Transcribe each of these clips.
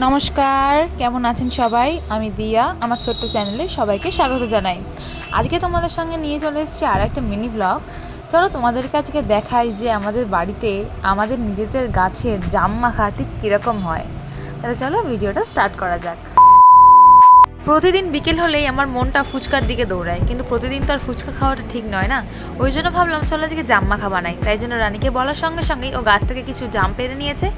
নমস্কার, কেমন আছেন সবাই? আমি দিয়া আমার ছোট্ট চ্যানেলে সবাইকে স্বাগত জানাই। আজকে তোমাদের সঙ্গে নিয়ে চলে এসেছি আর একটা মিনি ব্লগ। চলো তোমাদেরকে আজকে দেখাই যে আমাদের বাড়িতে আমাদের নিজেদের গাছের জাম মাখা ঠিক কীরকম হয়। তাহলে চলো ভিডিওটা স্টার্ট করা যাক। প্রতিদিন বিকেল হলেই আমার মনটা ফুচকার দিকে দৌড়ায়, কিন্তু প্রতিদিন তো আর ফুচকা খাওয়াটা ঠিক নয় না। ওই জন্য ভাবলাম চলো আজকে জাম মাখা বানাই। তাই জন্য রানীকে বলার সঙ্গে সঙ্গেই ও গাছ থেকে কিছু জাম পেড়ে নিয়েছে,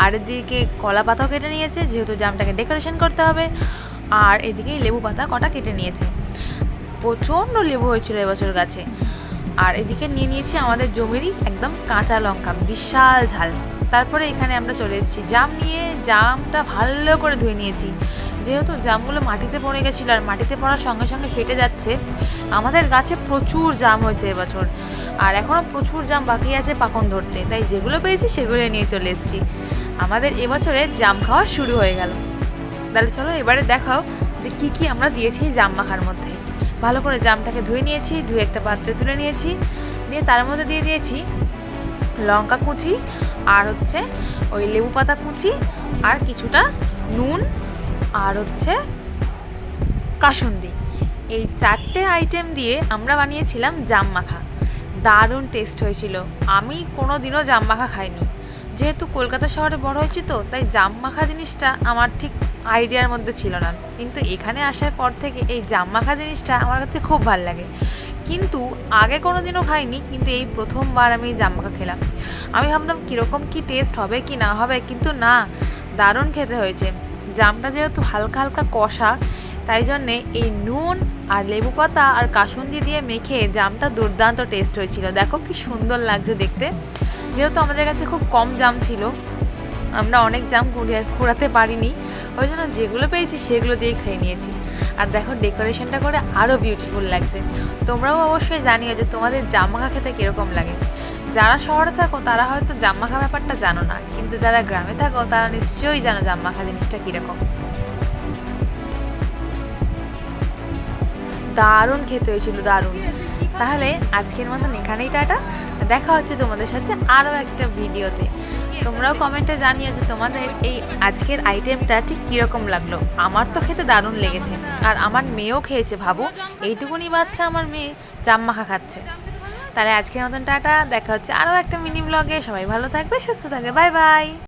আর এদিকে কলা পাতাও কেটে নিয়েছে, যেহেতু জামটাকে ডেকোরেশন করতে হবে। আর এদিকে লেবু পাতা কটা কেটে নিয়েছে। প্রচণ্ড লেবু হয়েছিল এবছর গাছে। আর এদিকে নিয়ে নিয়েছি আমাদের জমিরই একদম কাঁচা লঙ্কা, বিশাল ঝাল। তারপরে এখানে আমরা চলে এসেছি জাম নিয়ে। জামটা ভালো করে ধুয়ে নিয়েছি, যেহেতু জামগুলো মাটিতে পড়ে গেছিলো আর মাটিতে পড়ার সঙ্গে সঙ্গে ফেটে যাচ্ছে। আমাদের গাছে প্রচুর জাম হয়েছে এবছর, আর এখনও প্রচুর জাম বাকি আছে পাকন ধরতে। তাই যেগুলো পেয়েছি সেগুলো নিয়ে চলে এসেছি। আমাদের এবছরের জাম খাওয়া শুরু হয়ে গেল। তাহলে চলো এবারে দেখাও যে কি কি আমরা দিয়েছি জাম মাখার মধ্যে। ভালো করে জামটাকে ধুয়ে নিয়েছি, ধুয়ে একটা পাত্রে তুলে নিয়েছি, দিয়ে তার মধ্যে দিয়ে দিয়েছি লঙ্কা কুচি, আর ওই লেবু পাতা কুচি, আর কিছুটা নুন, আর কাসুন্দি। এই 4টে আইটেম দিয়ে আমরা বানিয়েছিলাম জাম মাখা। দারুণ টেস্ট হয়েছিল। আমি কোনো দিনও জাম মাখা খাইনি, যেহেতু কলকাতা শহরে বড় হয়েছি তো, তাই জাম মাখা জিনিসটা আমার ঠিক আইডিয়ার মধ্যে ছিল না। কিন্তু এখানে আসার পর থেকে এই জাম মাখা জিনিসটা আমার কাছে খুব ভালো লাগে। কিন্তু আগে কোনো দিনও খাইনি, কিন্তু এই প্রথমবার আমি জাম মাখা খেলাম। আমি ভাবলাম কীরকম কী টেস্ট হবে কি না হবে, কিন্তু না, দারুণ খেতে হয়েছে। জামটা যেহেতু হালকা হালকা কষা, তাই জন্যে এই নুন আর লেবু পাতা আর কাসুন্দি দিয়ে মেখে জামটা দুর্দান্ত টেস্ট হয়েছিল। দেখো কি সুন্দর লাগছে দেখতে। যেহেতু আমাদের কাছে খুব কম জাম ছিল, আমরা অনেক জাম কুড়াতে পারিনি, ওই জন্য যেগুলো পেয়েছি সেগুলো দিয়েই খেয়ে নিয়েছি। আর দেখো ডেকোরেশনটা করে আরও বিউটিফুল লাগছে। তোমরাও অবশ্যই জানিও যে তোমাদের জাম মাখা খেতে কীরকম লাগে। যারা শহরে থাকো তারা হয়তো জাম মাখা ব্যাপারটা জানো না, কিন্তু যারা গ্রামে থাকো তারা নিশ্চয়ই জানো জাম মাখা জিনিসটা কীরকম। দারুণ খেতে হয়েছিল, দারুণ। তাহলে আজকের মতন এখানেই টাটা। দেখা হচ্ছে তোমাদের সাথে আরও একটা ভিডিওতে। তোমরাও কমেন্টে জানিও যে তোমাদের এই আজকের আইটেমটা ঠিক কীরকম লাগলো। আমার তো খেতে দারুণ লেগেছে, আর আমার মেয়েও খেয়েছে। ভাবো, এইটুকুনি বাচ্চা আমার মেয়ে জাম মাখা খাচ্ছে। তাহলে আজকের মতন টাটা, দেখা হচ্ছে আরও একটা মিনি ব্লগে। সবাই ভালো থাকবে, সুস্থ থাকবে, বাই বাই।